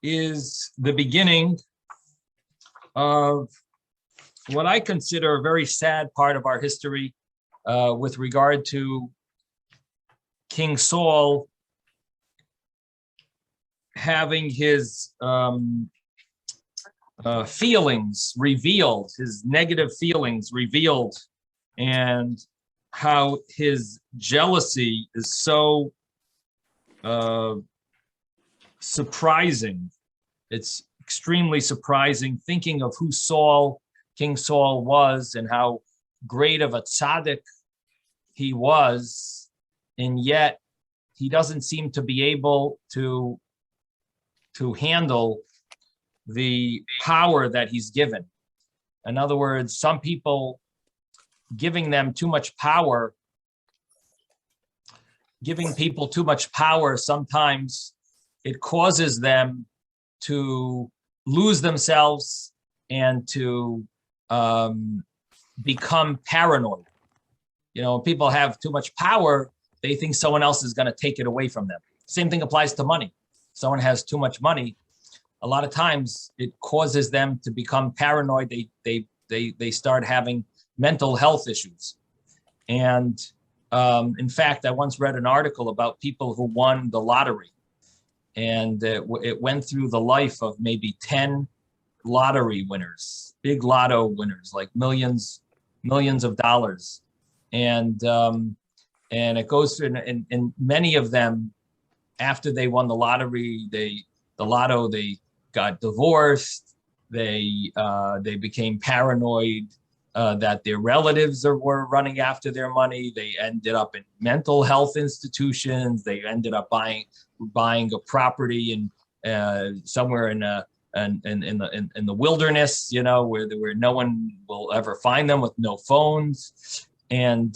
is the beginning of what I consider a very sad part of our history with regard to King Saul having his feelings revealed, his negative feelings revealed, and how his jealousy is so surprising. It's extremely surprising, thinking of who King Saul was, and how great of a tzaddik he was, and yet he doesn't seem to be able to handle the power that he's given. In other words, some people giving people too much power, sometimes it causes them to lose themselves and to become paranoid. You know, when people have too much power, they think someone else is going to take it away from them. Same thing applies to money. Someone has too much money, a lot of times it causes them to become paranoid. They start having mental health issues. And in fact, I once read an article about people who won the lottery, and it went through the life of maybe 10 lottery winners, big lotto winners, like millions of dollars. And it goes through, and many of them, after they won the lottery, they got divorced. They became paranoid that their relatives were running after their money. They ended up in mental health institutions. They ended up buying a property in somewhere in the wilderness, you know, where no one will ever find them, with no phones. And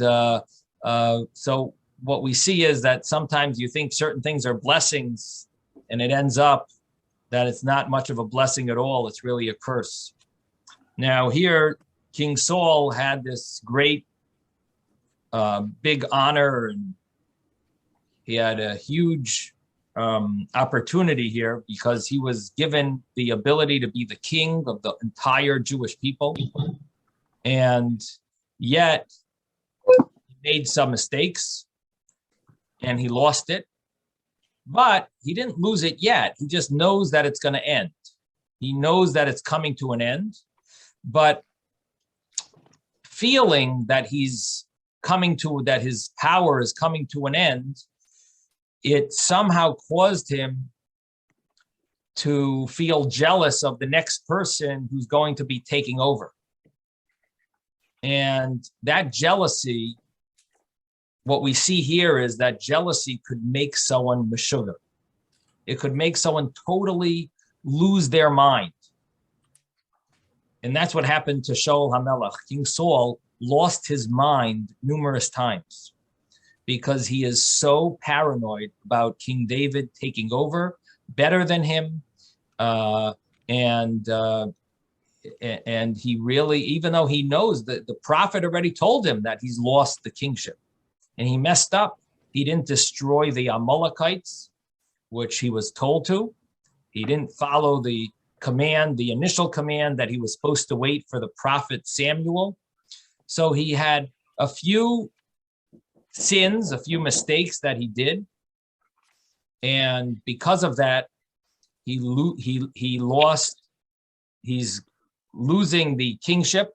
so what we see is that sometimes you think certain things are blessings, and it ends up that it's not much of a blessing at all. It's really a curse. Now here, King Saul had this great big honor, and he had a huge opportunity here because he was given the ability to be the king of the entire Jewish people. And yet he made some mistakes and he lost it, but he didn't lose it yet. He just knows that it's going to end. He knows that it's coming to an end, but feeling that that his power is coming to an end, it somehow caused him to feel jealous of the next person who's going to be taking over. And that jealousy, what we see here is that jealousy could make someone meshuggah. It could make someone totally lose their mind. And that's what happened to Shaul HaMelech. King Saul lost his mind numerous times because he is so paranoid about King David taking over better than him. And he really, even though he knows that the prophet already told him that he's lost the kingship, and he messed up. He didn't destroy the Amalekites, which he was told to. He didn't follow the command, the initial command that he was supposed to wait for the prophet Samuel. So he had a few sins, a few mistakes that he did. And because of that, he's losing the kingship.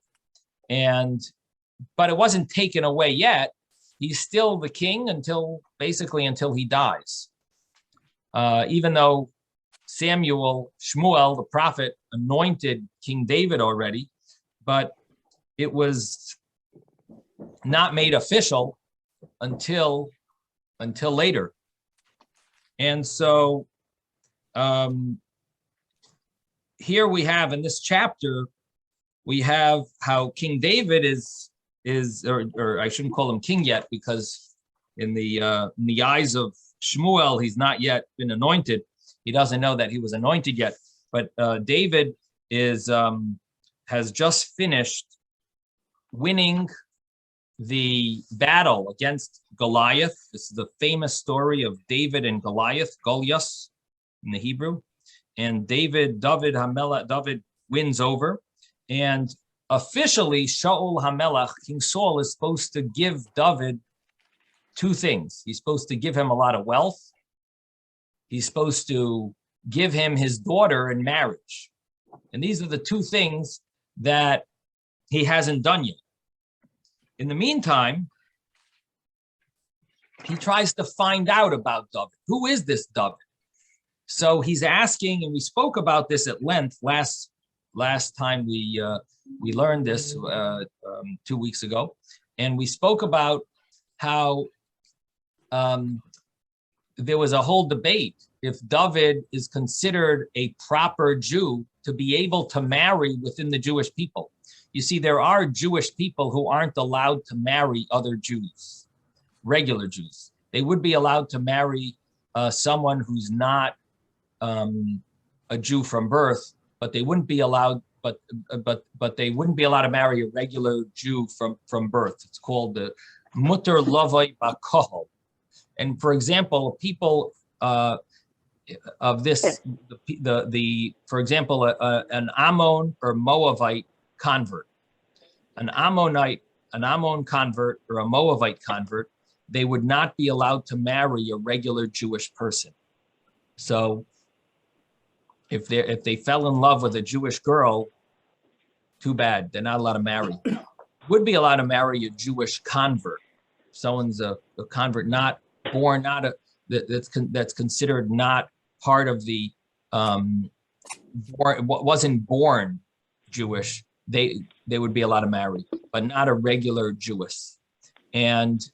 But it wasn't taken away yet. He's still the king until he dies. Even though Shmuel, the prophet, anointed King David already, but it was not made official until later. And so here we have, in this chapter, we have how King David or I shouldn't call him king yet, because in the eyes of Shmuel, he's not yet been anointed. He doesn't know that he was anointed yet. But David has just finished winning the battle against Goliath. This is the famous story of David and Goliath, Goliath in the Hebrew. and David wins over. And officially, Shaul HaMelech, King Saul, is supposed to give David two things. He's supposed to give him a lot of wealth. He's supposed to give him his daughter in marriage. And these are the two things that he hasn't done yet. In the meantime, he tries to find out about David. Who is this David? So he's asking, and we spoke about this at length last time we learned this 2 weeks ago, and we spoke about how there was a whole debate if David is considered a proper Jew to be able to marry within the Jewish people. You see, there are Jewish people who aren't allowed to marry other Jews, regular Jews. They would be allowed to marry someone who's not a Jew from birth, but they wouldn't be allowed. But they wouldn't be allowed to marry a regular Jew from birth. It's called the mutter lavai bakohol. And for example, people of this, for example, an Ammon or Moabite convert, an Ammon convert or a Moabite convert, they would not be allowed to marry a regular Jewish person. So if they fell in love with a Jewish girl, too bad, they're not allowed to marry. Would be allowed to marry a Jewish convert. Someone's a convert, not born, that's considered not part of the wasn't born Jewish. They would be allowed to marry, but not a regular Jewess. And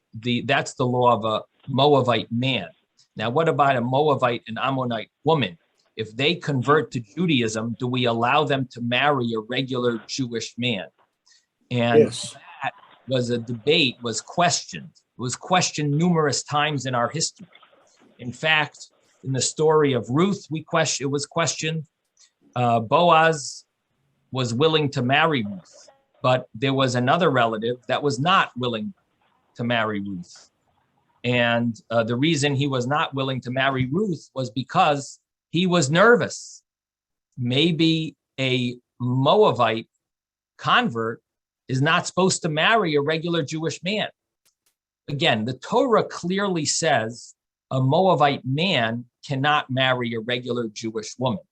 that's the law of a Moabite man. Now, what about a Moabite and Ammonite woman? If they convert to Judaism, do we allow them to marry a regular Jewish man? And Yes. that was a debate, was questioned. It was questioned numerous times in our history. In fact, in the story of Ruth, it was questioned. Boaz was willing to marry Ruth, but there was another relative that was not willing to marry Ruth. And the reason he was not willing to marry Ruth was because he was nervous. Maybe a Moabite convert is not supposed to marry a regular Jewish man. Again, the Torah clearly says a Moabite man cannot marry a regular Jewish woman,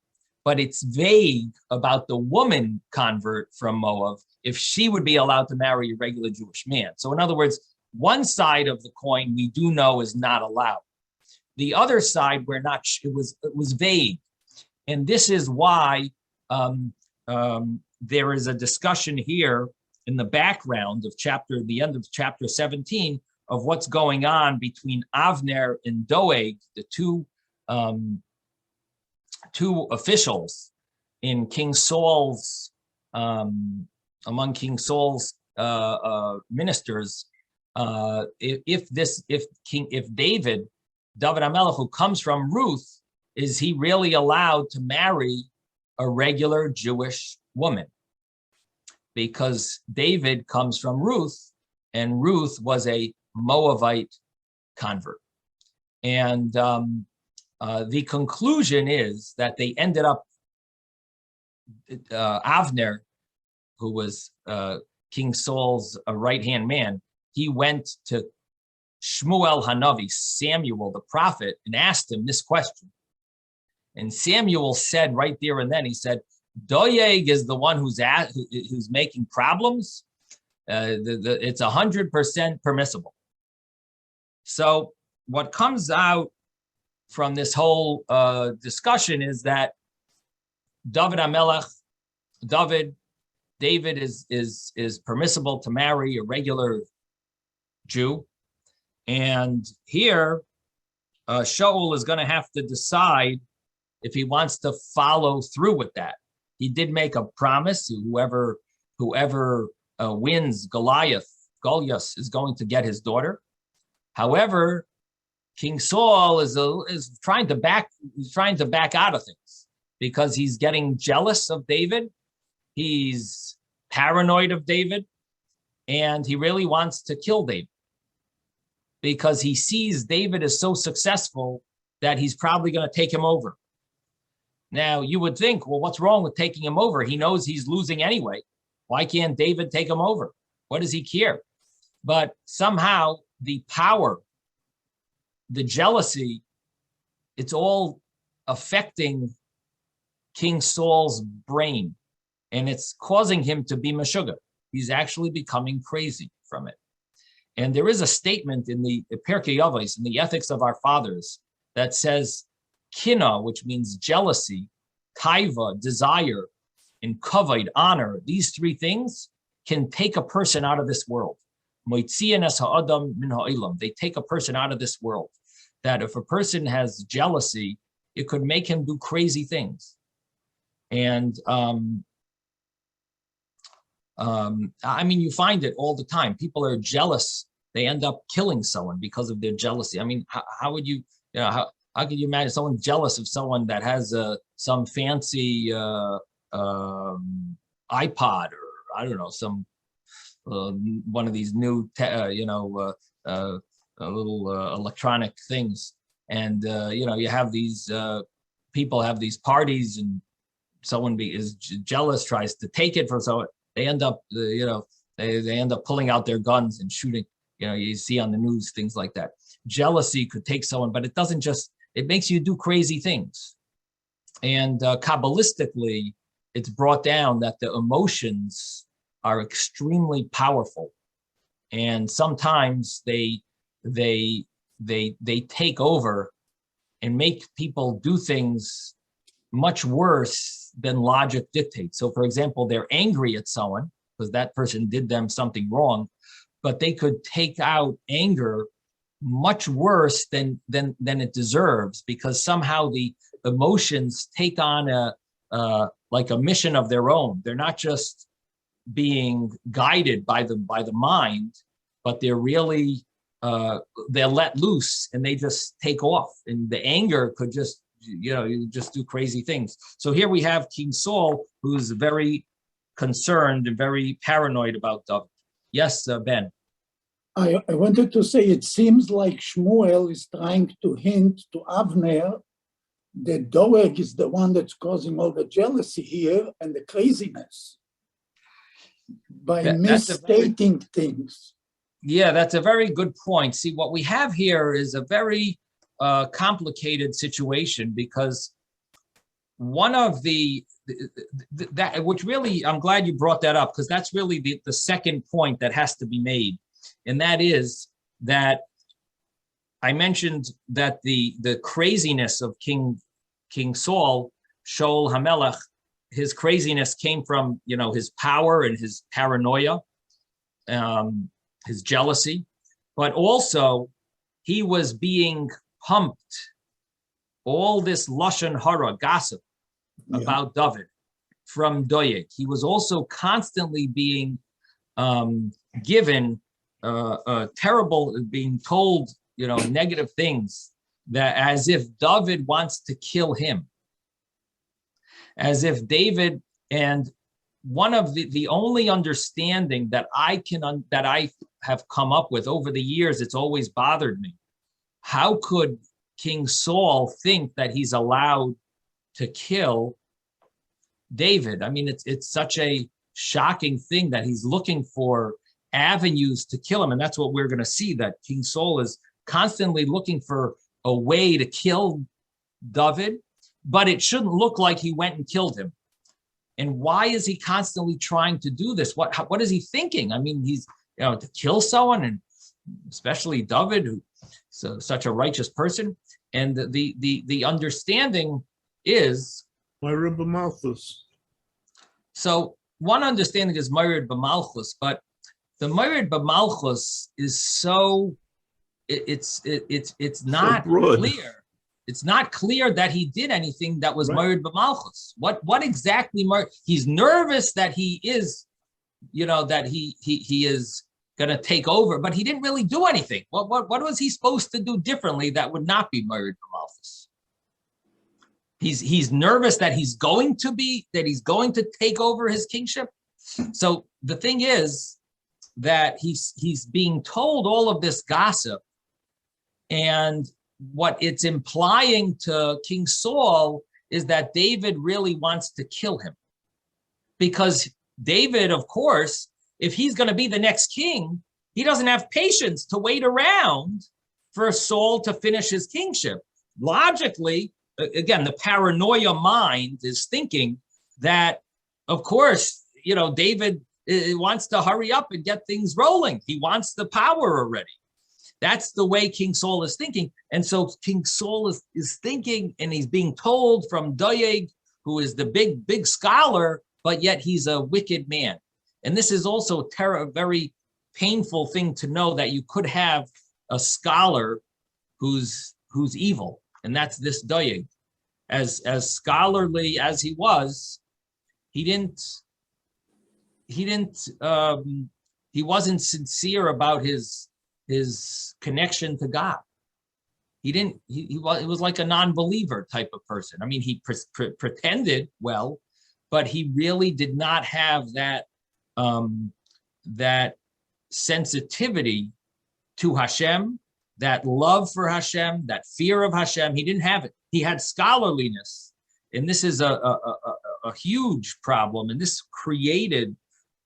but it's vague about the woman convert from Moab, if she would be allowed to marry a regular Jewish man. So in other words, one side of the coin we do know is not allowed. The other side, we're not. It was vague, and this is why there is a discussion here in the background of the end of chapter 17, of what's going on between Avner and Doeg, the two officials in King Saul's among King Saul's ministers. If David HaMelech, who comes from Ruth, is he really allowed to marry a regular Jewish woman? Because David comes from Ruth, and Ruth was a Moabite convert. And the conclusion is that they ended up, Avner, who was King Saul's right-hand man, he went to Shmuel Hanavi, Samuel the prophet, and asked him this question. And Samuel said right there and then, he said, Doeg is the one who's making problems. It's 100% permissible. So what comes out from this whole discussion is that David is permissible to marry a regular Jew. And here, Shaul is going to have to decide if he wants to follow through with that. He did make a promise: whoever wins Goliath is going to get his daughter. However, King Saul is trying to back out of things because he's getting jealous of David. He's paranoid of David, and he really wants to kill David because he sees David is so successful that he's probably going to take him over. Now, you would think, well, what's wrong with taking him over? He knows he's losing anyway. Why can't David take him over? What does he care? But somehow the power, the jealousy, it's all affecting King Saul's brain, and it's causing him to be meshuggah. He's actually becoming crazy from it. And there is a statement in the Pirkei Avos, in the Ethics of Our Fathers, that says kina, which means jealousy, taiva, desire, and kavod, honor, these three things can take a person out of this world. Moitzian es ha'adam min ha'ilam. They take a person out of this world. That if a person has jealousy, it could make him do crazy things. And I mean, you find it all the time. People are jealous. They end up killing someone because of their jealousy. I mean, how would you, how could you imagine someone jealous of someone that has some fancy iPod, or I don't know, some one of these new, little electronic things. And, you have these people have these parties, and someone is jealous, tries to take it from someone. They end up, they end up pulling out their guns and shooting. You see on the news, things like that. Jealousy could take someone, but it doesn't just, it makes you do crazy things. And Kabbalistically, it's brought down that the emotions are extremely powerful. And sometimes they take over and make people do things much worse than logic dictates. So for example, they're angry at someone because that person did them something wrong, but they could take out anger much worse than it deserves, because somehow the emotions take on like a mission of their own. They're not just being guided by the mind, but they're really they're let loose and they just take off. And the anger could just, you just do crazy things. So here we have King Saul, who's very concerned and very paranoid about David. Yes, Ben. I wanted to say, it seems like Shmuel is trying to hint to Avner that Doeg is the one that's causing all the jealousy here and the craziness by misstating things. Yeah, that's a very good point. See, what we have here is a very complicated situation, because one of which really, I'm glad you brought that up, because that's really the second point that has to be made. And that is that I mentioned that the craziness of King Saul, Shaul HaMelech, his craziness came from, his power and his paranoia, his jealousy, but also he was being pumped all this lashon hara, gossip about David from Doeg. He was also constantly being given terrible, being told, negative things, that as if David wants to kill him, as if David. And one of the only understanding that I have come up with over the years, it's always bothered me. How could King Saul think that he's allowed to kill David? I mean, it's such a shocking thing that he's looking for avenues to kill him. And that's what we're going to see, that King Saul is constantly looking for a way to kill David, but it shouldn't look like he went and killed him. And why is he constantly trying to do this? What is he thinking? I mean, he's, to kill someone, and especially David, who's such a righteous person. And the understanding is Moirid b'malchus. So one understanding is Moirid b'malchus, but the Moirid b'malchus is so it's not so clear. It's not clear that he did anything that was Moirid b'malchus. What exactly? He's nervous that he is, that he is going to take over, but he didn't really do anything. What was he supposed to do differently that would not be Moirid b'malchus? He's nervous that he's going to take over his kingship. So the thing is that he's being told all of this gossip, and what it's implying to King Saul is that David really wants to kill him. Because David, of course, if he's going to be the next king, he doesn't have patience to wait around for Saul to finish his kingship. Logically, again, the paranoia mind is thinking that, of course, David wants to hurry up and get things rolling. He wants the power already. That's the way King Saul is thinking. And so King Saul is thinking, and he's being told from Doeg, who is the big scholar, but yet he's a wicked man. And this is also a very painful thing to know, that you could have a scholar who's evil. And that's this Doeg. As scholarly as he was, he wasn't sincere about his connection to God. He was like a non-believer type of person. I mean, he pretended well, but he really did not have that sensitivity to Hashem, that love for Hashem, that fear of Hashem. He didn't have it. He had scholarliness, and this is a huge problem. And this created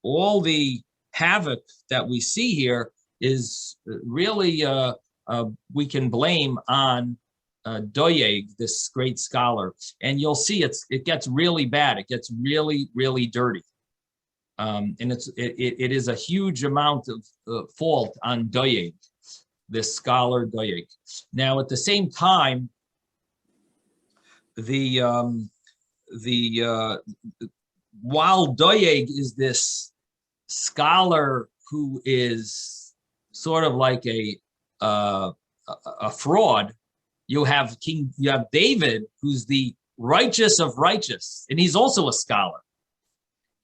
all the havoc that we see here. Is really we can blame on Doeg, this great scholar, and you'll see it gets really bad. It gets really, really dirty, and it is a huge amount of fault on Doeg, this scholar Doeg. Now, at the same time, while Doeg is this scholar who is sort of like a fraud, you have David, who's the righteous of righteous, and he's also a scholar.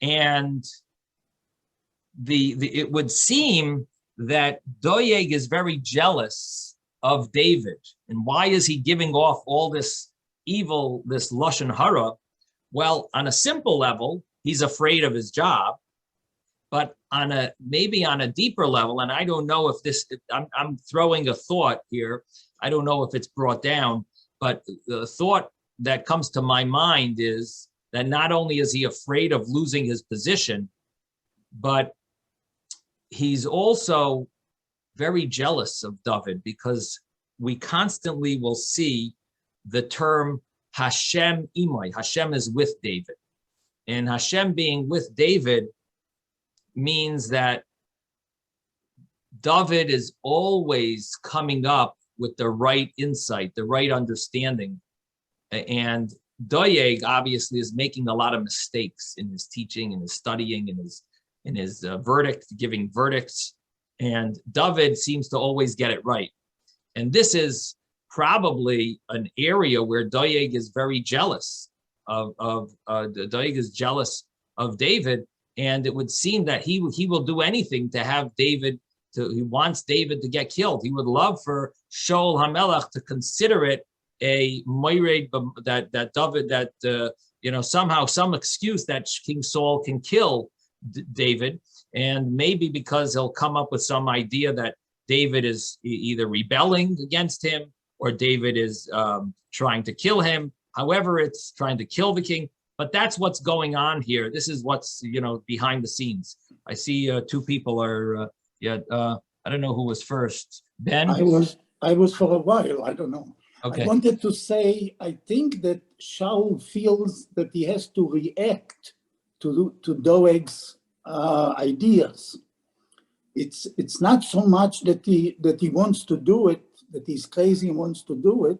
And it would seem that Doeg is very jealous of David. And why is he giving off all this evil, this lashon hara? Well, on a simple level, he's afraid of his job. But maybe on a deeper level, and I don't know if I'm throwing a thought here. I don't know if it's brought down, but the thought that comes to my mind is that not only is he afraid of losing his position, but he's also very jealous of David, because we constantly will see the term Hashem imay. Hashem is with David. And Hashem being with David means that David is always coming up with the right insight, the right understanding. And Doeg obviously is making a lot of mistakes in his teaching, in his studying, in his giving verdicts. And David seems to always get it right. And this is probably an area where Doeg is very jealous Doeg is jealous of David. And it would seem that he will do anything to have David, he wants David to get killed. He would love for Shaul HaMelech to consider it a moired, that David, somehow some excuse that King Saul can kill David. And maybe because he'll come up with some idea that David is either rebelling against him or David is trying to kill him. However, it's trying to kill the king. But that's what's going on here. This is what's, behind the scenes. I see two people are, I don't know who was first. Ben? I was for a while, I don't know. Okay. I wanted to say, I think that Shaul feels that he has to react to Doeg's ideas. It's not so much that he wants to do it, that he's crazy and wants to do it,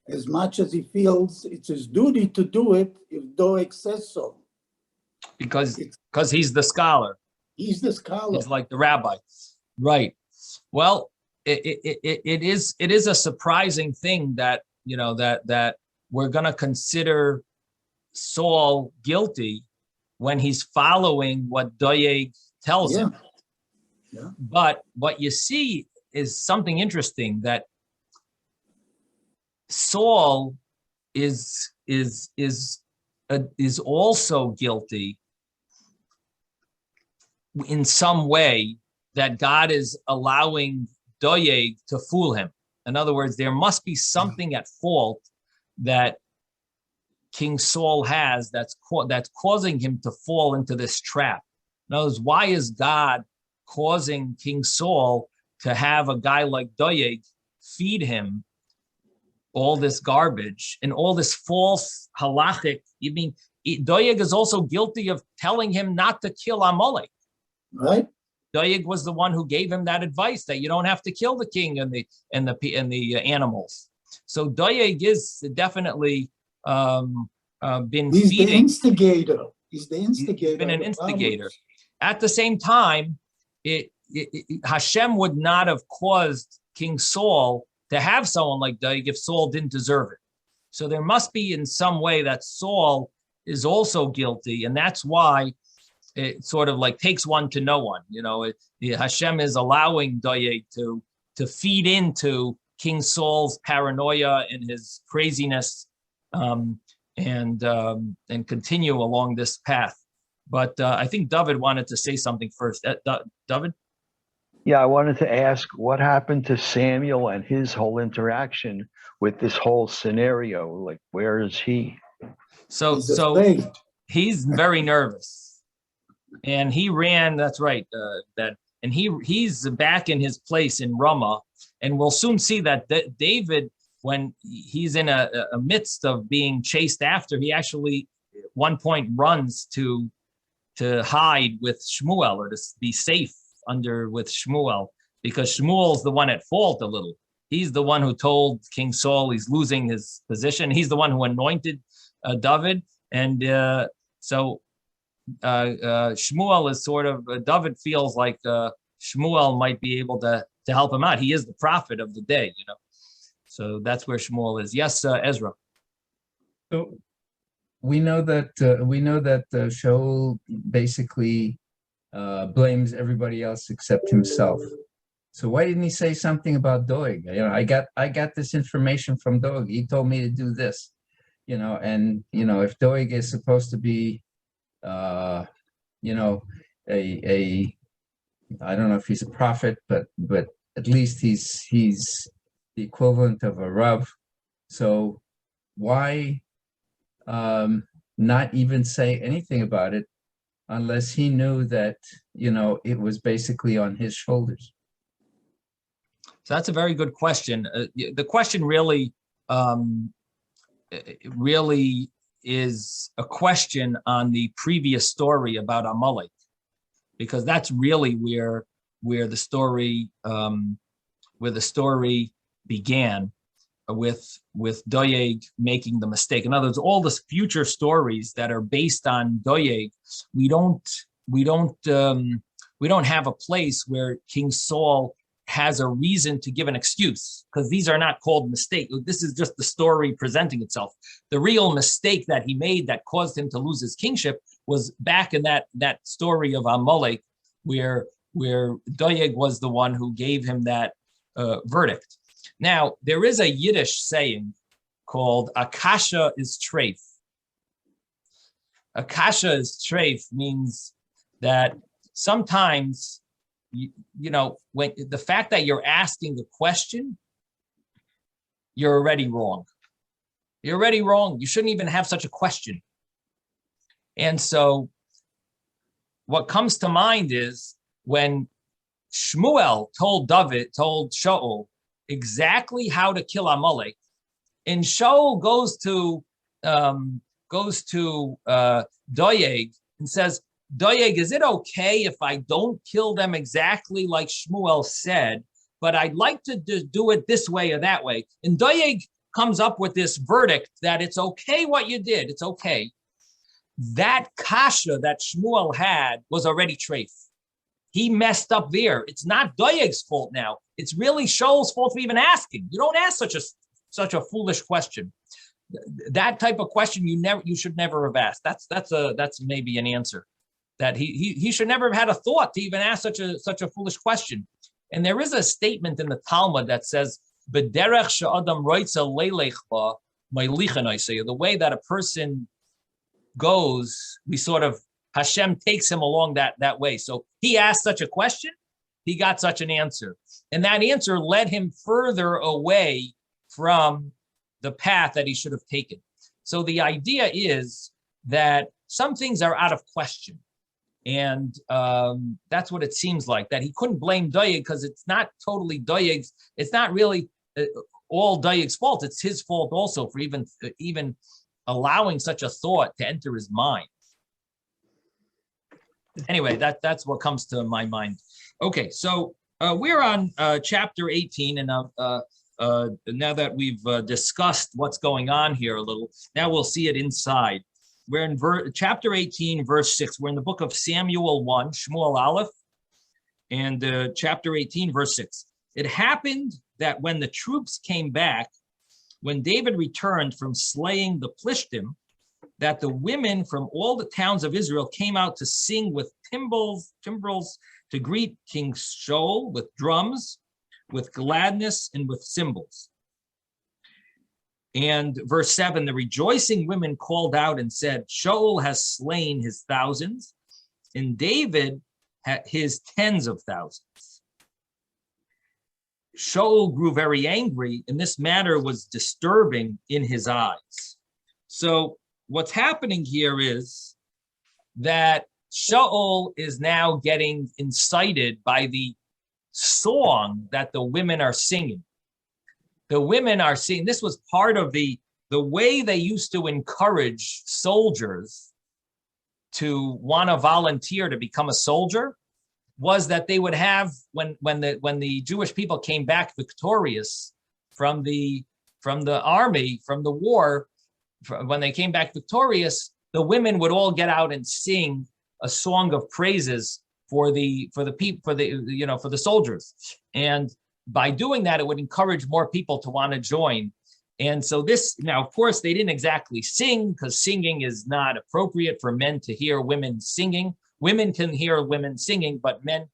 as much as he feels it's his duty to do it if Doeg says so. Because he's the scholar. He's the scholar. He's like the rabbi. Right. Well, it is a surprising thing that, that we're going to consider Saul guilty when he's following what Doeg tells him. Yeah. But what you see is something interesting, that Saul is also guilty in some way, that God is allowing Doeg to fool him. In other words, there must be something at fault that King Saul has that's causing him to fall into this trap. In other words, why is God causing King Saul to have a guy like Doeg feed him all this garbage and all this false halachic? I mean, Doeg is also guilty of telling him not to kill Amalek. Right? Doeg was the one who gave him that advice that you don't have to kill the king and the animals. So Doeg is definitely been He's feeding. the instigator. He's the instigator. He's been an instigator. At the same time, Hashem would not have caused King Saul to have someone like Doeg if Saul didn't deserve it. So there must be in some way that Saul is also guilty, and that's why it sort of like takes one to know one. You know, Hashem is allowing Doeg to feed into King Saul's paranoia and his craziness, and continue along this path. But I think David wanted to say something first. David? Yeah, I wanted to ask what happened to Samuel and his whole interaction with this whole scenario. Like, where is he? So he's very nervous, and he ran. That's right. And he's back in his place in Ramah, and we'll soon see that David, when he's in a midst of being chased after, he actually at one point runs to hide with Shmuel, or to be safe with Shmuel, because Shmuel's the one at fault a little. He's the one who told King Saul he's losing his position. He's the one who anointed David, and so Shmuel is sort of David feels like Shmuel might be able to help him out. He is the prophet of the day, you know. So that's where Shmuel is. Yes, Ezra. So we know that Shaul basically blames everybody else except himself. So why didn't he say something about Doeg? You know, I got this information from Doeg. He told me to do this. You know, and you know, if Doeg is supposed to be, you know, a I don't know if he's a prophet, but at least he's the equivalent of a Rav. So why not even say anything about it unless he knew that, you know, it was basically on his shoulders? So that's a very good question. The question really is a question on the previous story about Amalek, because that's really where the story began, with Doeg making the mistake. In other words, all the future stories that are based on Doeg, we don't have a place where King Saul has a reason to give an excuse, because these are not called mistakes. This is just the story presenting itself. The real mistake that he made that caused him to lose his kingship was back in that story of Amalek, where Doeg was the one who gave him that verdict. Now, there is a Yiddish saying called Akasha is treif. Akasha is treif means that sometimes, you know, when the fact that you're asking the question, you're already wrong. You're already wrong. You shouldn't even have such a question. And so what comes to mind is when Shmuel told Shaul exactly how to kill Amalek, and Shaul goes to Doeg and says, Doeg, is it okay if I don't kill them exactly like Shmuel said, but I'd like to do it this way or that way? And Doeg comes up with this verdict that it's okay what you did. It's okay. That kasha that Shmuel had was already treif. He messed up there. It's not Doeg's fault now. It's really Shaul's fault for even asking. You don't ask such a foolish question. That type of question you should never have asked. That's maybe an answer. That he should never have had a thought to even ask such a foolish question. And there is a statement in the Talmud that says, "B'derech she'adam roitza leilech ba ma'lichan oiseh." The way that a person goes, Hashem takes him along that way. So he asked such a question, he got such an answer, and that answer led him further away from the path that he should have taken. So the idea is that some things are out of question. And that's what it seems like, that he couldn't blame Doeg because it's not totally Doeg's. It's not really all Doeg's fault. It's his fault also for even allowing such a thought to enter his mind. Anyway, that's what comes to my mind. Okay, so we're on chapter 18, and now that we've discussed what's going on here a little, now we'll see it inside. We're in chapter 18, verse 6. We're in the book of Samuel 1, Shmuel Aleph, and chapter 18, verse 6. It happened that when the troops came back, when David returned from slaying the Plishtim, that the women from all the towns of Israel came out to sing with timbrels to greet King Shaul, with drums, with gladness, and with cymbals. And verse 7, the rejoicing women called out and said, Shaul has slain his thousands, and David his tens of thousands. Shaul grew very angry, and this matter was disturbing in his eyes. So what's happening here is that Shaul is now getting incited by the song that the women are singing. The women are singing. This was part of the way they used to encourage soldiers to want to volunteer to become a soldier, was that they would have, when the Jewish people came back victorious from the army, from the war, when they came back victorious, the women would all get out and sing a song of praises for the soldiers. And by doing that, it would encourage more people to want to join. And so this, now, of course, they didn't exactly sing, because singing is not appropriate for men to hear women singing. Women can hear women singing, but men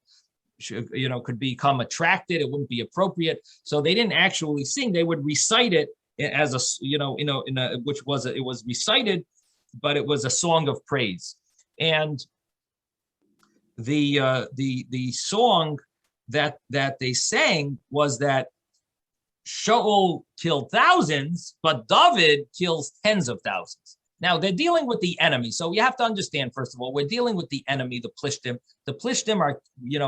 could become attracted. It wouldn't be appropriate. So they didn't actually sing. They would recite it as it was recited, but it was a song of praise. And the song that they sang was that Shaul killed thousands, but David kills tens of thousands. Now, they're dealing with the enemy. So you have to understand, first of all, we're dealing with the enemy, the Plishtim. The Plishtim are,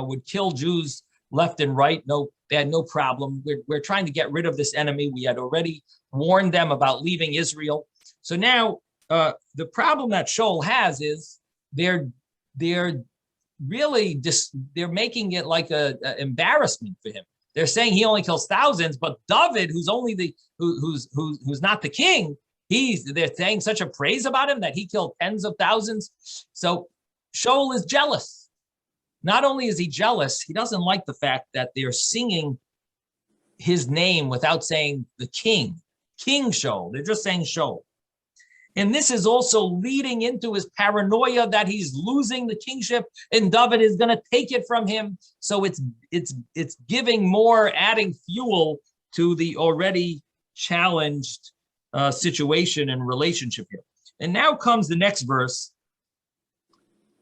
would kill Jews left and right. No, they had no problem. We're trying to get rid of this enemy. We had already warned them about leaving Israel. So now the problem that Shaul has is they're really they're making it like a embarrassment for him. They're saying he only kills thousands, but David, who's only who's not the king, they're saying such a praise about him that he killed tens of thousands. So Shaul is jealous. Not only is he jealous, he doesn't like the fact that they're singing his name without saying the king, King Shaul. They're just saying Shaul. And this is also leading into his paranoia that he's losing the kingship and David is going to take it from him. So it's giving more, adding fuel to the already challenged situation and relationship here. And now comes the next verse.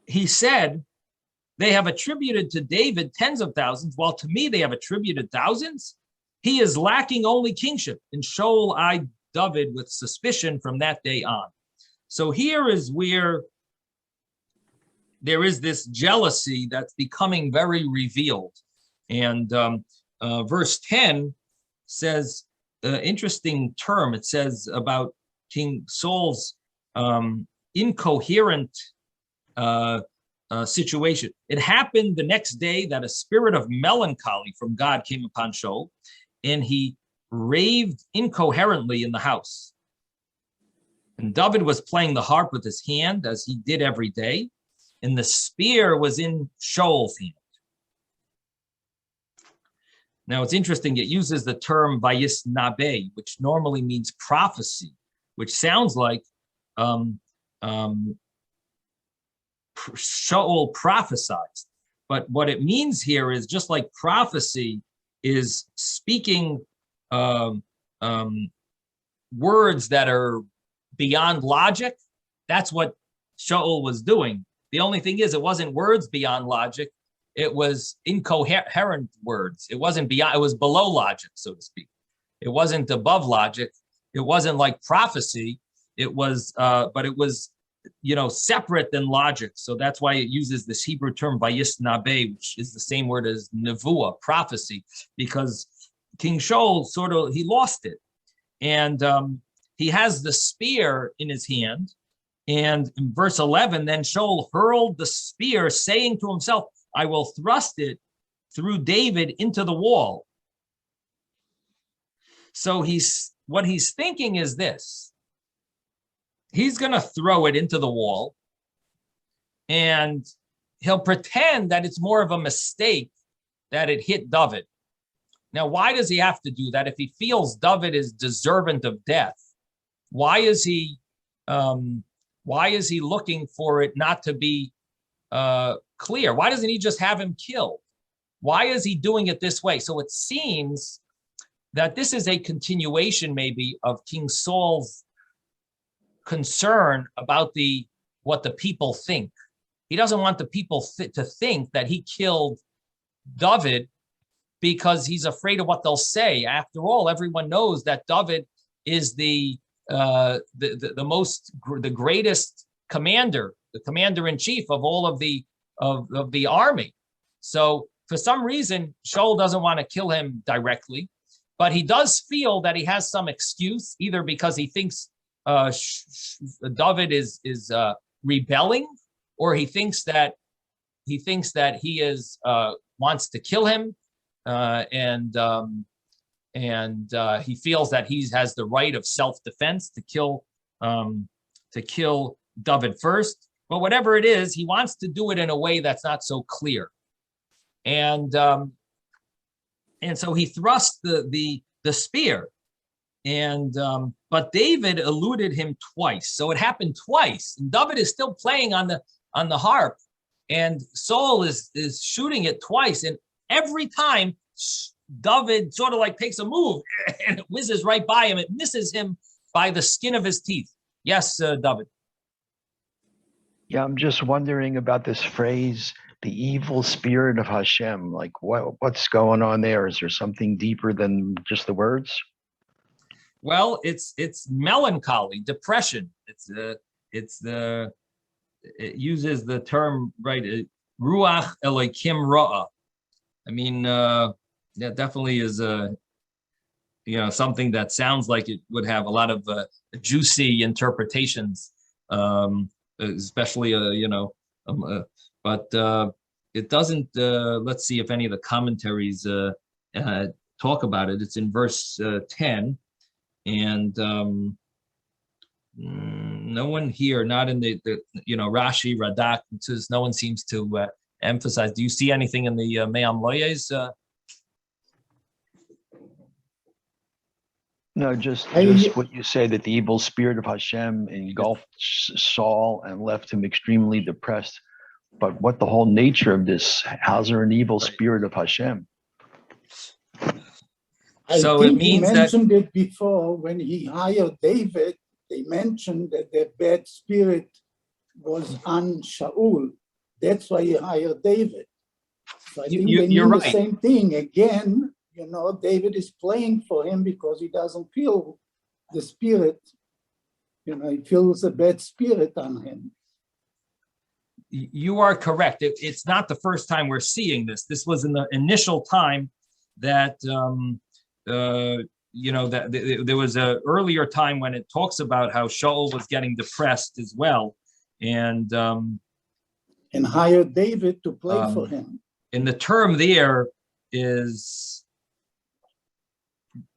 He said, they have attributed to David tens of thousands, while to me they have attributed thousands. He is lacking only kingship. And Shaul eyed David with suspicion from that day on. So here is where there is this jealousy that's becoming very revealed. And verse 10 says, interesting term, it says about King Saul's incoherent situation. It happened the next day that a spirit of melancholy from God came upon Shaul, and he raved incoherently in the house. And David was playing the harp with his hand, as he did every day, and the spear was in Shaul's hand. Now, it's interesting, it uses the term vayisnabe, which normally means prophecy, which sounds like Shaul prophesied. But what it means here is, just like prophecy is speaking words that are beyond logic, that's what Shaul was doing. The only thing is, it wasn't words beyond logic. It was incoherent words. It wasn't beyond, it was below logic, so to speak. It wasn't above logic. It wasn't like prophecy. but it was, separate than logic. So that's why it uses this Hebrew term vayisnabe, which is the same word as nevuah, prophecy, because King Shaul he lost it. And he has the spear in his hand. And in verse 11, then Shaul hurled the spear, saying to himself, I will thrust it through David into the wall. So what he's thinking is this. He's going to throw it into the wall, and he'll pretend that it's more of a mistake that it hit David. Now, why does he have to do that? If he feels David is deserving of death, why is he looking for it not to be clear? Why doesn't he just have him killed? Why is he doing it this way? So it seems that this is a continuation maybe of King Saul's concern about what the people think. He doesn't want the people to think that he killed David because he's afraid of what they'll say. After all, everyone knows that David is the greatest commander, the commander in chief of all of the army. So for some reason, Shaul doesn't want to kill him directly, but he does feel that he has some excuse, either because he thinks David is rebelling, or he thinks that he is wants to kill him, and he feels that he has the right of self-defense to kill David first. But whatever it is, he wants to do it in a way that's not so clear, and so he thrusts the spear. And but David eluded him twice, so it happened twice. And David is still playing on the harp, and Saul is shooting it twice. And every time David sort of like takes a move, and it whizzes right by him. It misses him by the skin of his teeth. Yes, David. Yeah, I'm just wondering about this phrase, the evil spirit of Hashem. Like, what's going on there? Is there something deeper than just the words? Well, it's melancholy, depression. It uses the term, right, ruach Elokim ra'ah. I mean, that definitely is something that sounds like it would have a lot of juicy interpretations, especially but it doesn't. Let's see if any of the commentaries talk about it. It's in verse 10. And no one here, not in the Rashi, Radak, says no one seems to emphasize. Do you see anything in the Me'am Loyes? No, just what you say, that the evil spirit of Hashem engulfed Saul and left him extremely depressed. But what the whole nature of this? How's there an evil spirit of Hashem? So it means he mentioned it before when he hired David. They mentioned that the bad spirit was on Shaul. That's why he hired David. So I think they mean the same thing. Again, David is playing for him because he doesn't feel the spirit. He feels a bad spirit on him. You are correct. It's not the first time we're seeing this. This was in the initial time that there was a earlier time when it talks about how Shaul was getting depressed as well, and hired David to play for him. And the term there is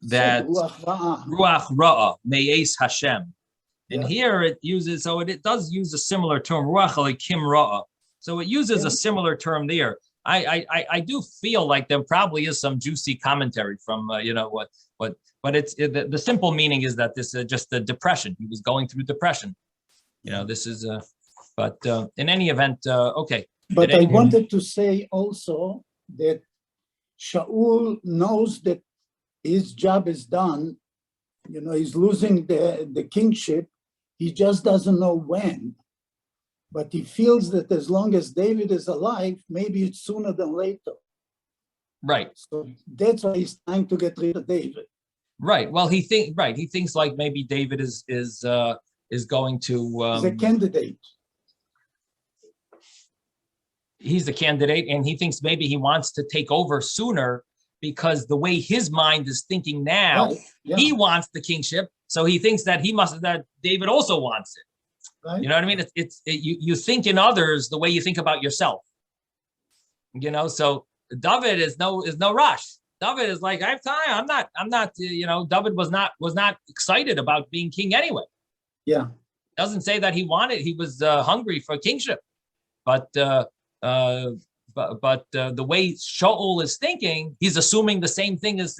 that ruach ra'ah, me'es Hashem. And here it uses, so it does use a similar term, ruach Elokim ra'ah. So it uses a similar term there. I do feel like there probably is some juicy commentary from but it's the simple meaning is that this is just the depression. He was going through depression. This is but in any event, okay. But I wanted to say also that Shaul knows that his job is done. He's losing the kingship. He just doesn't know when. But he feels that as long as David is alive, maybe it's sooner than later. Right. So that's why he's trying to get rid of David. Right. Well, he thinks like maybe David is is going to. He's a candidate. He's the candidate, and he thinks maybe he wants to take over sooner because the way his mind is thinking now, Right, yeah. he wants the kingship. So he thinks that that David also wants it. Right. You know what I mean? You think in others the way you think about yourself. So David is no rush. David is like, I have time. I'm not. David was not excited about being king anyway. Yeah. Doesn't say that he was hungry for kingship, but the way Shaul is thinking, he's assuming the same thing is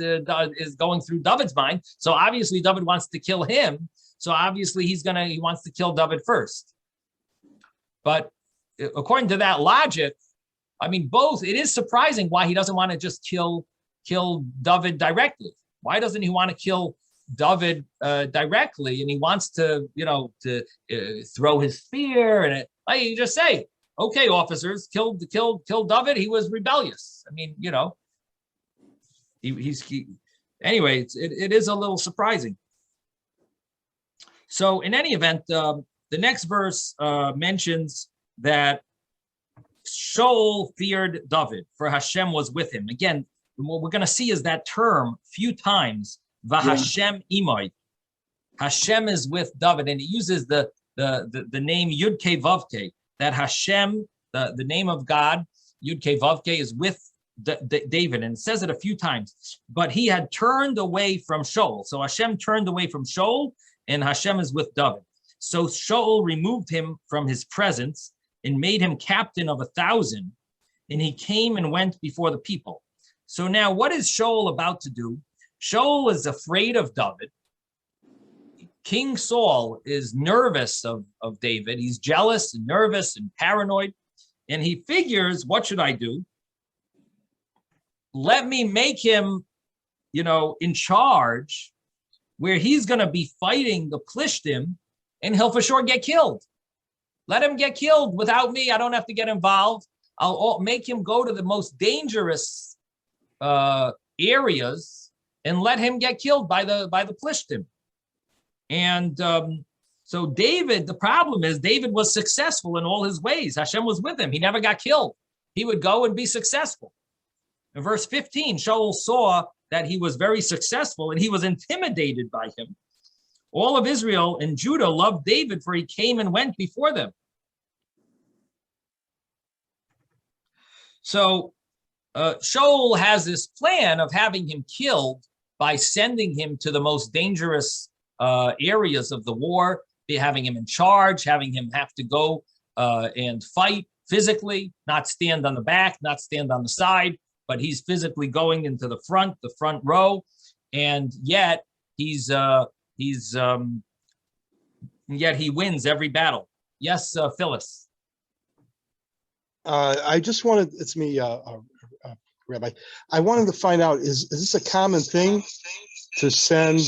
going through David's mind. So obviously David wants to kill him. So obviously he wants to kill David first. But according to that logic, I mean, it is surprising why he doesn't want to just kill David directly. Why doesn't he want to kill David directly? And he wants to, throw his spear and you just say, okay, officers, kill David. He was rebellious. I mean, anyway, it is a little surprising. So in any event, the next verse mentions that Shaul feared David, for Hashem was with him. Again, what we're going to see is that term a few times, V'Hashem imoi. Hashem is with David, and it uses the name Yud Kei Vav Kei, that Hashem, the name of God, Yud Kei Vav Kei, is with David, and it says it a few times. But he had turned away from Shaul. So Hashem turned away from Shaul, and Hashem is with David. So Shaul removed him from his presence and made him captain of 1,000, and he came and went before the people. So now what is Shaul about to do? Shaul is afraid of David. King Saul is nervous of David. He's jealous and nervous and paranoid. And he figures, what should I do? Let me make him, in charge, where he's going to be fighting the Plishtim, and he'll for sure get killed. Let him get killed without me. I don't have to get involved. I'll make him go to the most dangerous areas and let him get killed by the Plishtim. And so David, the problem is David was successful in all his ways. Hashem was with him. He never got killed. He would go and be successful. In verse 15, Shaul saw that he was very successful and he was intimidated by him. All of Israel and Judah loved David, for he came and went before them. So Shaul has this plan of having him killed by sending him to the most dangerous areas of the war, having him in charge, having him have to go and fight physically, not stand on the back, not stand on the side, but he's physically going into the front row, and yet yet he wins every battle. Yes, Phyllis. I just wanted, it's me, Rabbi. I wanted to find out, is this a common thing to send?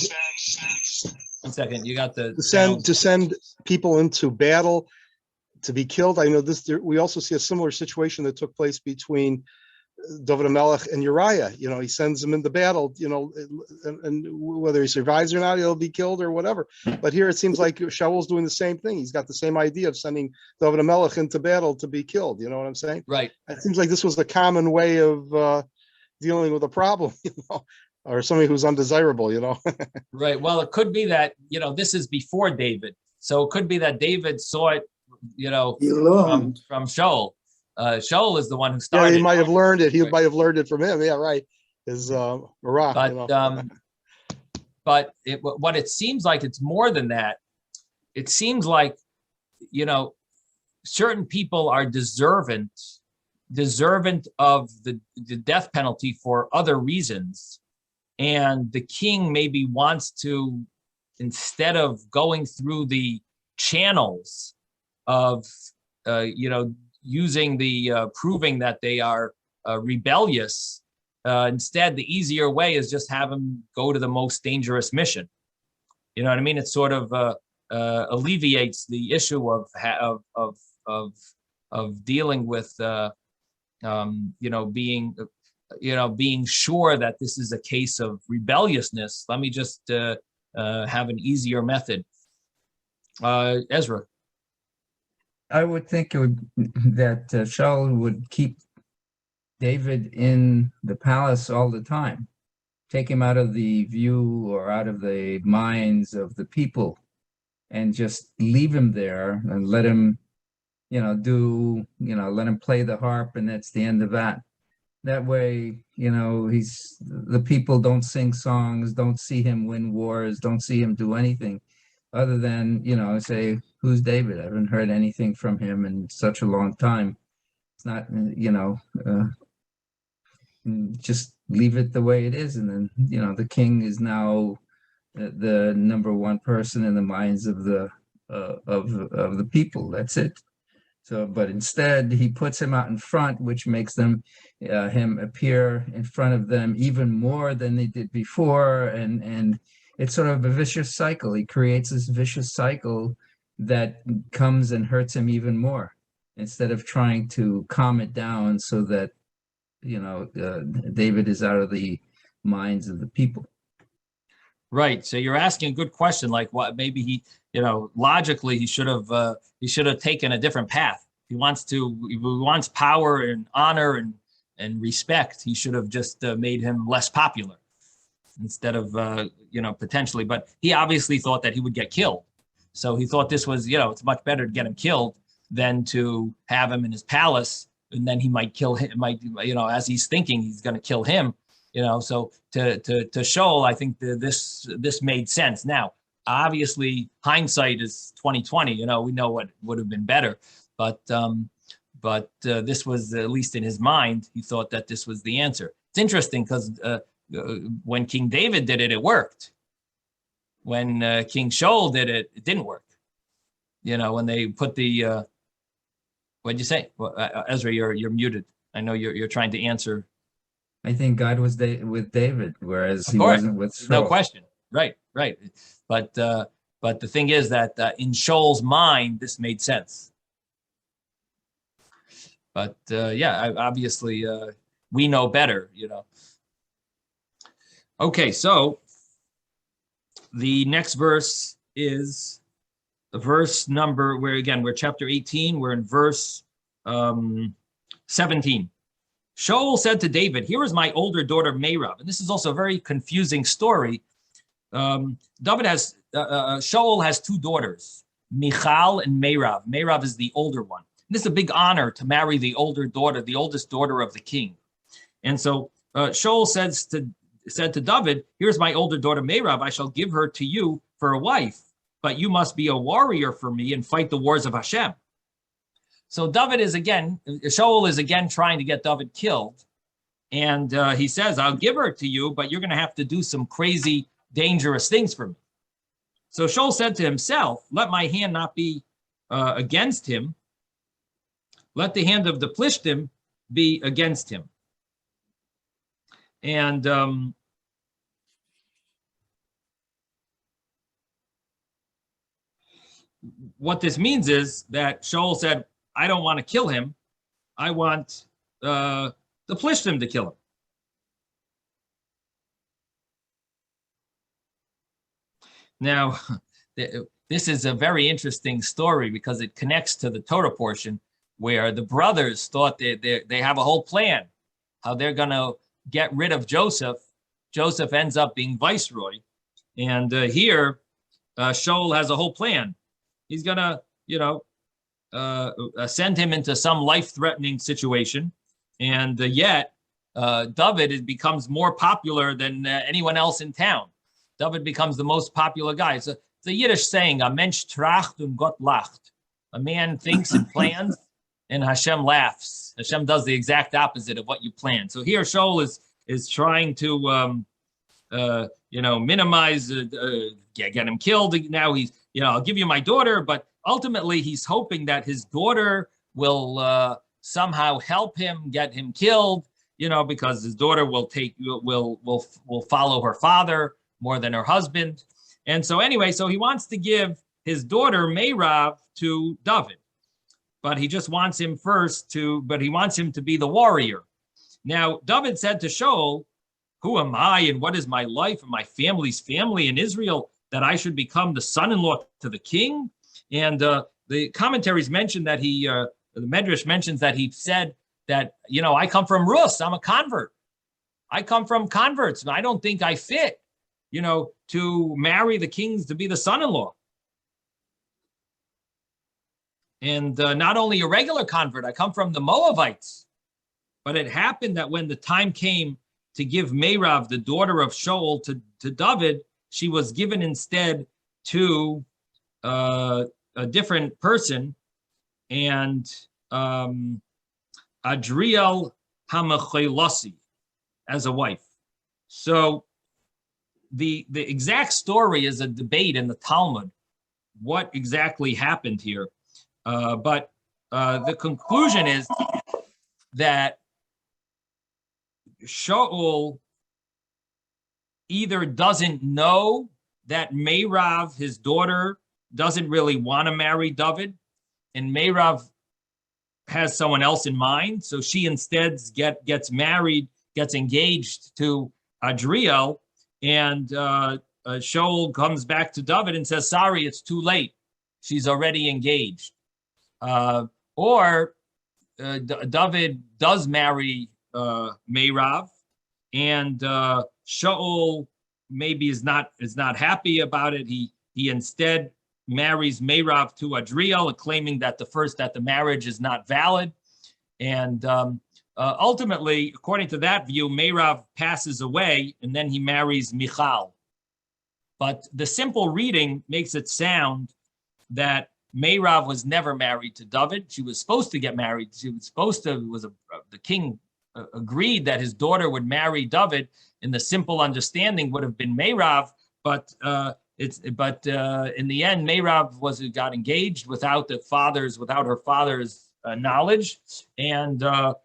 1 second, you got the to send people into battle to be killed. I know this. We also see a similar situation that took place between David HaMelech and Uriah. He sends him into battle. And whether he survives or not, he'll be killed or whatever. But here it seems like Shaul's doing the same thing. He's got the same idea of sending David HaMelech into battle to be killed. You know what I'm saying? Right. It seems like this was the common way of dealing with a problem. Or somebody who's undesirable, Right. Well, it could be that, this is before David. So it could be that David saw it, from Shaul. Shaul is the one who started. Yeah, he might have learned it. He might have learned it from him. Yeah, right. His Iraq. But what it seems like, it's more than that. It seems like, certain people are deserving of the death penalty for other reasons. And the king maybe wants to, instead of going through the channels of, using the proving that they are rebellious, instead the easier way is just have them go to the most dangerous mission. You know what I mean? It sort of alleviates the issue of dealing with, being sure that this is a case of rebelliousness. Let me just have an easier method. Ezra. I would think that Shaul would keep David in the palace all the time, take him out of the view or out of the minds of the people, and just leave him there and let him, let him play the harp, and that's the end of that. That way, the people don't sing songs, don't see him win wars, don't see him do anything other than, say, who's David? I haven't heard anything from him in such a long time. It's not, just leave it the way it is. And then, the king is now the number one person in the minds of the people. That's it. So, but instead he puts him out in front, which makes him appear in front of them even more than they did before. And it's sort of a vicious cycle. He creates this vicious cycle that comes and hurts him even more, instead of trying to calm it down so that, David is out of the minds of the people. Right. So you're asking a good question, like what maybe he, logically he should have taken a different path. He wants power and honor and respect. He should have just made him less popular instead of, potentially. But he obviously thought that he would get killed. So he thought this was, it's much better to get him killed than to have him in his palace. And then he might kill him, as he's thinking he's going to kill him. So to Shaul, I think this made sense. Now, obviously, hindsight is 2020. We know what would have been better, but this was, at least in his mind, he thought that this was the answer. It's interesting because when King David did it, it worked. When King Shaul did it, it didn't work. When they put the what'd you say? Well, Ezra, you're muted. I know you're trying to answer. I think God was with David, whereas he course. wasn't with Shaul. No question. Right. But the thing is that in Shaul's mind, this made sense. But obviously we know better, Okay, so the next verse is the verse number we're chapter 18. We're in verse 17. Shaul said to David, "Here is my older daughter Merab." And this is also a very confusing story. Shaul has two daughters, Michal and Merab. Merab is the older one. And this is a big honor to marry the older daughter, the oldest daughter of the king. And so Shaul said to David, "Here's my older daughter Merab. I shall give her to you for a wife, but you must be a warrior for me and fight the wars of Hashem." So Shaul is again trying to get David killed. And he says, "I'll give her to you, but you're going to have to do some crazy, dangerous things for me." So Shaul said to himself, "Let my hand not be against him. Let the hand of the Plishtim be against him." And what this means is that Shaul said, "I don't want to kill him. I want the Plishtim to kill him." Now, this is a very interesting story because it connects to the Torah portion where the brothers thought they have a whole plan, how they're going to get rid of Joseph. Joseph ends up being viceroy. And here, Shaul has a whole plan. He's going to, send him into some life-threatening situation. And yet, David becomes more popular than anyone else in town. David becomes the most popular guy. It's a Yiddish saying, "A mensch tracht und Gott lacht." A man thinks and plans, and Hashem laughs. Hashem does the exact opposite of what you plan. So here, Shaul is trying to, minimize, get him killed. Now he's, "I'll give you my daughter," but ultimately he's hoping that his daughter will somehow help him get him killed, because his daughter will follow her father more than her husband. And so anyway, so he wants to give his daughter Merab to David, but he just wants him he wants him to be the warrior. Now, David said to Shaul, "Who am I and what is my life and my family's family in Israel that I should become the son-in-law to the king? And the commentaries mention that the Medrash mentions that he said that, I come from Rus, I'm a convert. I come from converts, and I don't think I fit, to marry the kings to be the son-in-law. And not only a regular convert, I come from the Moabites. But it happened that when the time came to give Meirav, the daughter of Shaul, to David, she was given instead to a different person, and Adriel Hamachelasi as a wife. So the exact story is a debate in the Talmud, what exactly happened here. But the conclusion is that Shaul either doesn't know that Meirav, his daughter, doesn't really want to marry David, and Meirav has someone else in mind, so she instead gets married, gets engaged to Adriel, and Shaul comes back to David and says, sorry, it's too late. She's already engaged. Or David does marry Meirav, and Shaul maybe is not happy about it. He instead marries Meirav to Adriel, claiming that the marriage is not valid. And ultimately, according to that view, Meirav passes away, and then he marries Michal. But the simple reading makes it sound that Meirav was never married to David. She was supposed to get married. The king agreed that his daughter would marry David, and the simple understanding would have been Meirav. But in the end, Meirav got engaged without her father's knowledge, and so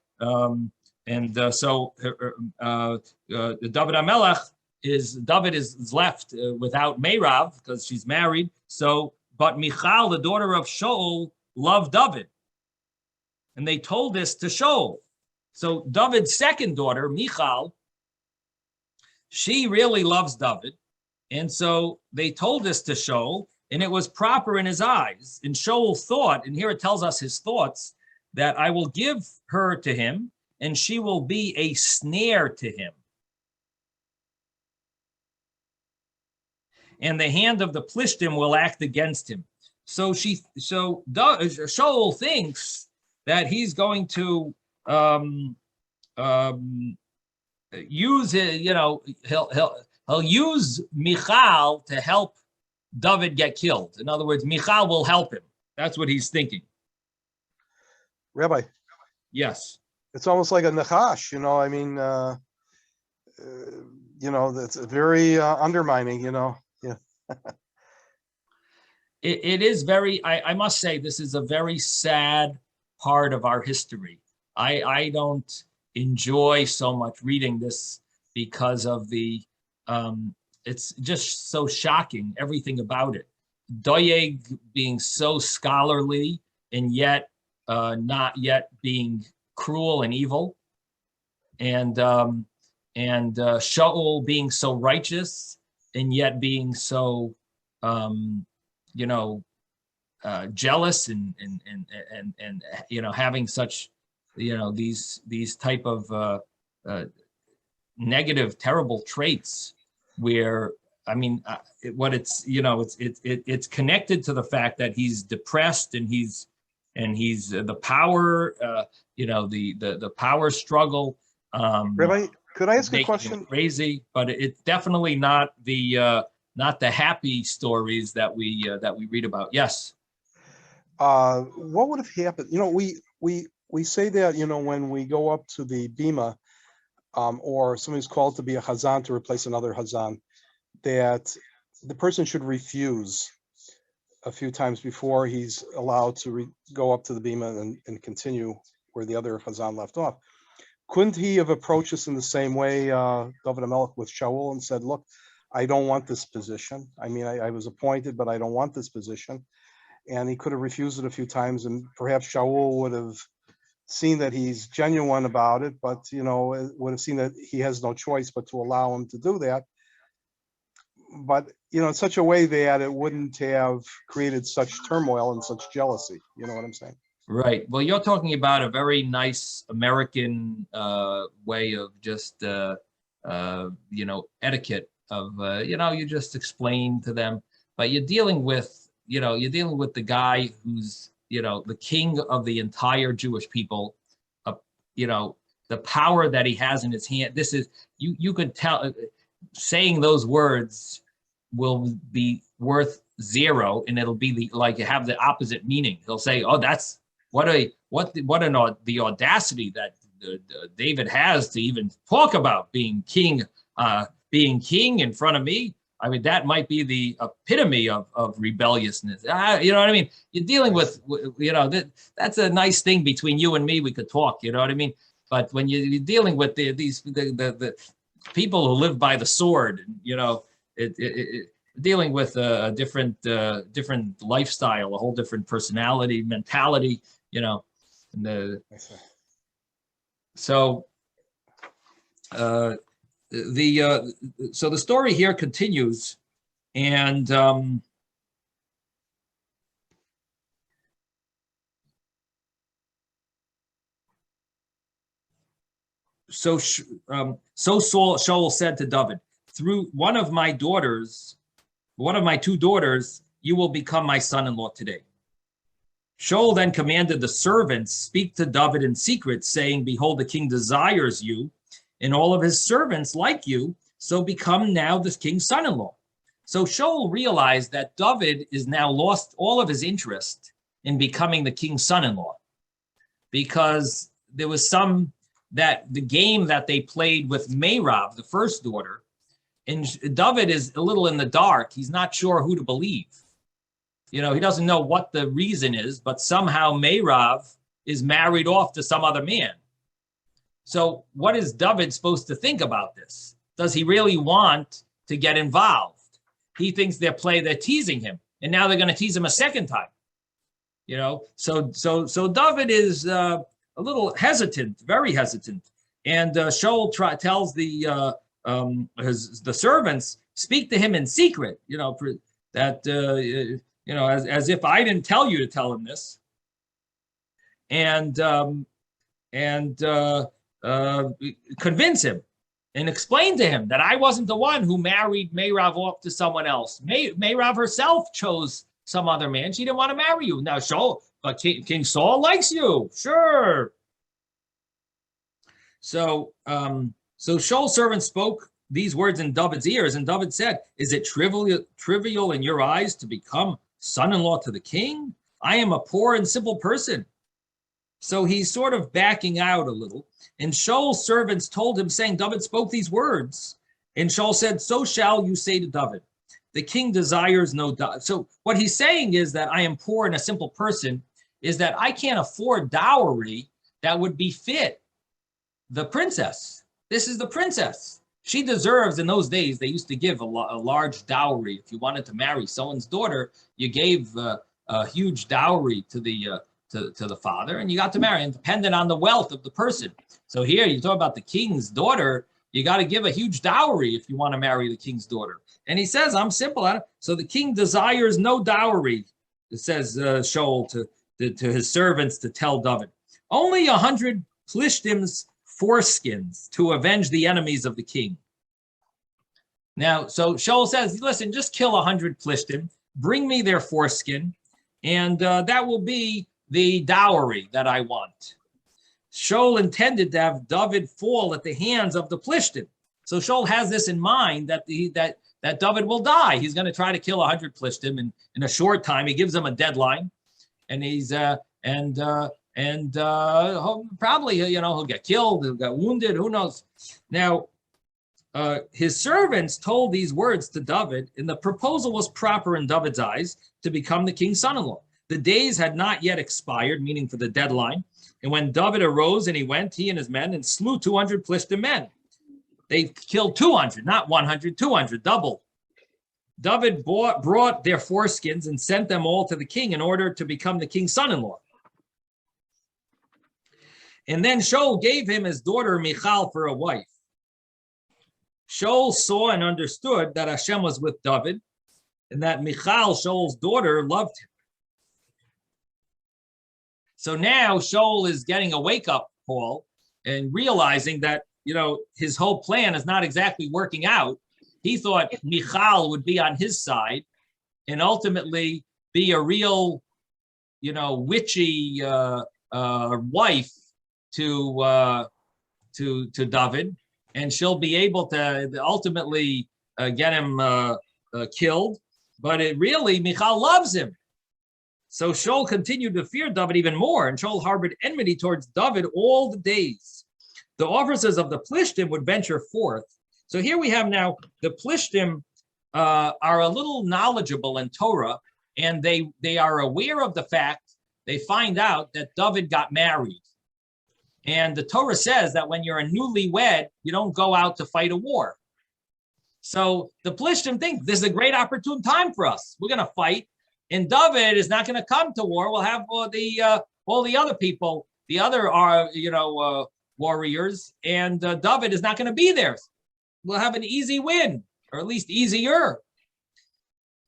David HaMelech David is left without Meirav because she's married. But Michal, the daughter of Shaul, loved David, and they told this to Shaul. So David's second daughter, Michal, she really loves David, and so they told this to Shaul, and it was proper in his eyes. And Shaul thought, and here it tells us his thoughts, that I will give her to him, and she will be a snare to him. And the hand of the Plishtim will act against him. So Shaul thinks that he's going to use it. He'll use Michal to help David get killed. In other words, Michal will help him. That's what he's thinking. Rabbi. Yes. It's almost like a nachash, that's very undermining, Yeah. It is very, I must say, this is a very sad part of our history. I don't enjoy so much reading this because of it's just so shocking, everything about it. Doeg being so scholarly and yet not yet being cruel and evil. And Shaul being so righteous and yet being so jealous and having such these type of negative, terrible traits. Where it's connected to the fact that he's depressed and he's the power, the power struggle. Rabbi, could I ask a question? Crazy, but it's definitely not the happy stories that we read about. Yes. What would have happened? We say that when we go up to the bima, or somebody's called to be a Hazan to replace another Hazan, that the person should refuse a few times before he's allowed to go up to the bima and continue where the other Hazan left off. Couldn't he have approached us in the same way, David HaMelech with Shaul, and said, look, I don't want this position. I was appointed, but I don't want this position. And he could have refused it a few times, and perhaps Shaul would have seen that he's genuine about it, but would have seen that he has no choice but to allow him to do that. but in such a way that it wouldn't have created such turmoil and such jealousy. You know what I'm saying? Right. Well, you're talking about a very nice American way of just etiquette of you just explain to them, but you're dealing with the guy who's the king of the entire Jewish people. The power that he has in his hand. This is you could tell saying those words will be worth zero, and it'll be have the opposite meaning. He'll say, "Oh, that's the audacity that David has to even talk about being king in front of me." I mean, that might be the epitome of rebelliousness. You know what I mean? You're dealing with, that's a nice thing between you and me. We could talk, you know what I mean? But when you're dealing with the people who live by the sword, dealing with a different lifestyle, a whole different personality, mentality, and so the story here continues, and so Shaul said to David, "Through one of my two daughters, you will become my son-in-law today." Shaul then commanded the servants, "Speak to David in secret, saying, behold, the king desires you, and all of his servants like you, so become now the king's son-in-law." So Shaul realized that David is now lost all of his interest in becoming the king's son-in-law, because there was the game that they played with Merav, the first daughter, and David is a little in the dark. He's not sure who to believe. He doesn't know what the reason is, but somehow Merav is married off to some other man. So what is David supposed to think about this? Does he really want to get involved? He thinks they're teasing him, and now they're going to tease him a second time. So David is a little hesitant, very hesitant. And Shaul tells the servants, "Speak to him in secret," as if I didn't tell you to tell him this. And convince him and explain to him that I wasn't the one who married Merav off to someone else. Merav herself chose some other man. She didn't want to marry you. Now, King Saul likes you. Sure. So Shaul's servant spoke these words in David's ears, and David said, "Is it trivial in your eyes to become son-in-law to the king? I am a poor and simple person." So he's sort of backing out a little. And Shaul's servants told him, saying, David spoke these words. And Shaul said, "So shall you say to David, the king desires no dowry." So what he's saying is that I am poor and a simple person, is that I can't afford dowry that would befit the princess. This is the princess. She deserves, in those days, they used to give a large dowry. If you wanted to marry someone's daughter, you gave a huge dowry to the father, and you got to marry, and dependent on the wealth of the person. So here you talk about the king's daughter, you got to give a huge dowry if you want to marry the king's daughter. And he says, I'm simple. So the king desires no dowry, it says Shaul to his servants to tell David. Only 100 Plishtim's foreskins to avenge the enemies of the king. Now, so Shaul says, listen, just kill 100 Plishtim, bring me their foreskin, and that will be the dowry that I want. Shaul intended to have David fall at the hands of the Plishtim. So Shaul has this in mind that that David will die. He's going to try to kill 100 Plishtim in a short time. He gives them a deadline, and he's probably he'll get killed, he'll get wounded. Who knows? Now, his servants told these words to David, and the proposal was proper in David's eyes to become the king's son-in-law. The days had not yet expired, meaning for the deadline. And when David arose and he and his men, and slew 200 Plishtim men. They killed 200, not 100, 200, double. David brought their foreskins and sent them all to the king in order to become the king's son-in-law. And then Shaul gave him his daughter Michal for a wife. Shaul saw and understood that Hashem was with David, and that Michal, Shaul's daughter, loved him. So now Shaul is getting a wake-up call and realizing that, his whole plan is not exactly working out. He thought Michal would be on his side and ultimately be a real, witchy wife to David, and she'll be able to ultimately get him killed. But Michal loves him. So Shaul continued to fear David even more, and Shaul harbored enmity towards David all the days. The officers of the Plishtim would venture forth. So here we have now the Plishtim are a little knowledgeable in Torah, and they are aware of the fact, they find out that David got married. And the Torah says that when you're a newlywed, you don't go out to fight a war. So the Plishtim think this is a great opportune time for us. We're going to fight, and David is not going to come to war. We'll have all the other people, the other warriors, and David is not going to be there. We'll have an easy win, or at least easier.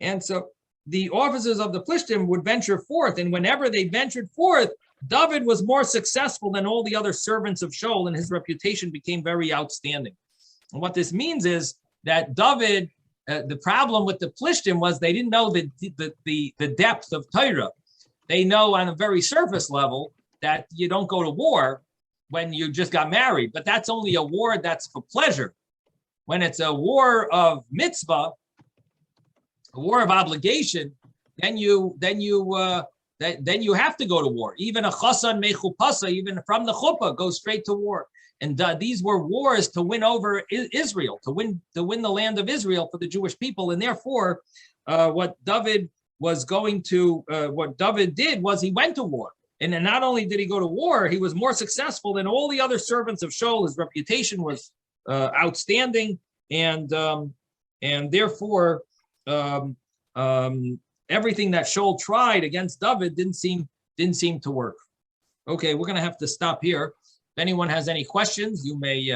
And so the officers of the Plishtim would venture forth, and whenever they ventured forth, David was more successful than all the other servants of Shaul, and his reputation became very outstanding. And what this means is that David, the problem with the Plishtim was they didn't know the depth of Torah. They know on a very surface level that you don't go to war when you just got married, but that's only a war that's for pleasure. When it's a war of mitzvah, a war of obligation, then you have to go to war. Even a chasan mechupasa, even from the chuppah, goes straight to war. And these were wars to win over Israel, to win the land of Israel for the Jewish people. And therefore, what David did was he went to war. And then not only did he go to war, he was more successful than all the other servants of Shaul. His reputation was outstanding, and therefore everything that Shaul tried against David didn't seem to work. Okay, we're going to have to stop here. If anyone has any questions, you may